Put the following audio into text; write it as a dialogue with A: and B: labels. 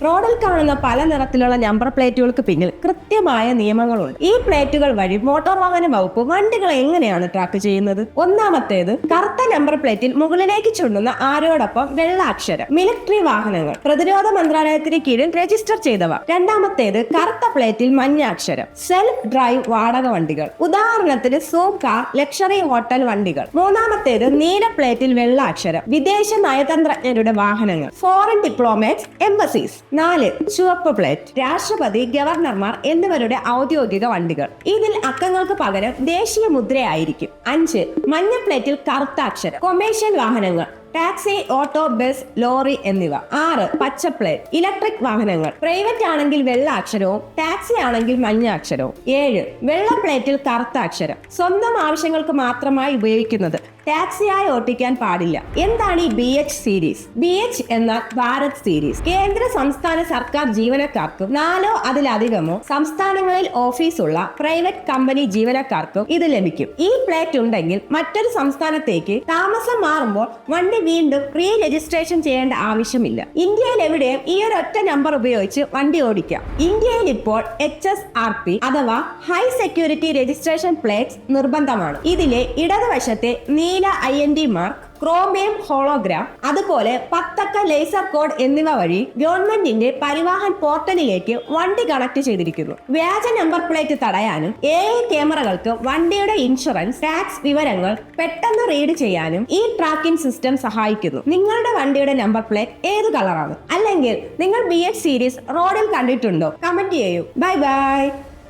A: റോഡിൽ കാണുന്ന പല നിറത്തിലുള്ള നമ്പർ പ്ലേറ്റുകൾക്ക് പിന്നിൽ കൃത്യമായ നിയമങ്ങളുണ്ട്. ഈ പ്ലേറ്റുകൾ വഴി മോട്ടോർ വാഹന വകുപ്പ് വണ്ടികൾ എങ്ങനെയാണ് ട്രാക്ക് ചെയ്യുന്നത്? ഒന്നാമത്തേത്, കറുത്ത നമ്പർ പ്ലേറ്റിൽ മുകളിലേക്ക് ചുണ്ടുന്ന ആരോടൊപ്പം വെള്ള അക്ഷരം. മിലിറ്ററി വാഹനങ്ങൾ, പ്രതിരോധ മന്ത്രാലയത്തിന് കീഴിൽ രജിസ്റ്റർ ചെയ്തവ. രണ്ടാമത്തേത്, കറുത്ത പ്ലേറ്റിൽ മഞ്ഞ അക്ഷരം. സെൽഫ് ഡ്രൈവ് വാടക വണ്ടികൾ, ഉദാഹരണത്തിന് സൂം കാർ, ലക്ഷറി ഹോട്ടൽ വണ്ടികൾ. മൂന്നാമത്തേത്, നീല പ്ലേറ്റിൽ വെള്ള അക്ഷരം. വിദേശ നയതന്ത്രജ്ഞരുടെ വാഹനങ്ങൾ, ഫോറിൻ ഡിപ്ലോമാറ്റ്സ്, എംബസീസ്. 4, ചുവപ്പ് പ്ലേറ്റ്, രാഷ്ട്രപതി, ഗവർണർമാർ എന്നിവരുടെ ഔദ്യോഗിക വണ്ടികൾ. ഇതിൽ അക്കങ്ങൾക്ക് പകരം ദേശീയ മുദ്രയായിരിക്കും. 5, മഞ്ഞ പ്ലേറ്റിൽ കറുത്ത അക്ഷരം. കൊമേഴ്ഷ്യൽ വാഹനങ്ങൾ, ടാക്സി, ഓട്ടോ, ബസ്, ലോറി എന്നിവ. 6, പച്ച പ്ലേറ്റ്, ഇലക്ട്രിക് വാഹനങ്ങൾ. പ്രൈവറ്റ് ആണെങ്കിൽ വെള്ള അക്ഷരവും ടാക്സി ആണെങ്കിൽ മഞ്ഞ അക്ഷരവും. 7, വെള്ള പ്ലേറ്റിൽ കറുത്ത അക്ഷരം. സ്വന്തം ആവശ്യങ്ങൾക്ക് മാത്രമായി ഉപയോഗിക്കുന്നത്, ടാക്സിയായി ഓട്ടിക്കാൻ പാടില്ല. എന്താണ് ഈ BH സീരീസ്? BH എന്നാൽ ഭാരത് സീരീസ്. കേന്ദ്ര സംസ്ഥാന സർക്കാർ ജീവനക്കാർക്കും 4 അതിലധികമോ സംസ്ഥാനങ്ങളിൽ ഓഫീസുള്ള പ്രൈവറ്റ് കമ്പനി ജീവനക്കാർക്കും ഇത് ലഭിക്കും. ഈ പ്ലേറ്റ് ഉണ്ടെങ്കിൽ മറ്റൊരു സംസ്ഥാനത്തേക്ക് താമസം മാറുമ്പോൾ വണ്ടി വീണ്ടും റീ രജിസ്ട്രേഷൻ ചെയ്യേണ്ട ആവശ്യമില്ല. ഇന്ത്യയിൽ എവിടെയും ഈ ഒരൊറ്റ നമ്പർ ഉപയോഗിച്ച് വണ്ടി ഓടിക്കാം. ഇന്ത്യയിൽ ഇപ്പോൾ HSRP അഥവാ ഹൈ സെക്യൂരിറ്റി രജിസ്ട്രേഷൻ പ്ലേറ്റ്സ് നിർബന്ധമാണ്. ഇതിലെ ഇടതുവശത്തെ നീല IND മാർക്ക്, ക്രോമിയം ഹോളോഗ്രാം, അതുപോലെ 10 ലേസർ കോഡ് എന്നിവ വഴി ഗവൺമെന്റിന്റെ പരിവാഹൻ പോർട്ടലിലേക്ക് വണ്ടി കണക്ട് ചെയ്തിരിക്കുന്നു. വ്യാജ നമ്പർ പ്ലേറ്റ് തടയാനും AI ക്യാമറകൾക്ക് വണ്ടിയുടെ ഇൻഷുറൻസ്, ടാക്സ് വിവരങ്ങൾ പെട്ടെന്ന് റീഡ് ചെയ്യാനും ഈ ട്രാക്കിംഗ് സിസ്റ്റം സഹായിക്കുന്നു. നിങ്ങളുടെ വണ്ടിയുടെ നമ്പർ പ്ലേറ്റ് ഏത് കളറാണ്? അല്ലെങ്കിൽ നിങ്ങൾ BH സീരീസ് റോഡിൽ കണ്ടിട്ടുണ്ടോ? കമന്റ് ചെയ്യൂ. Bye bye.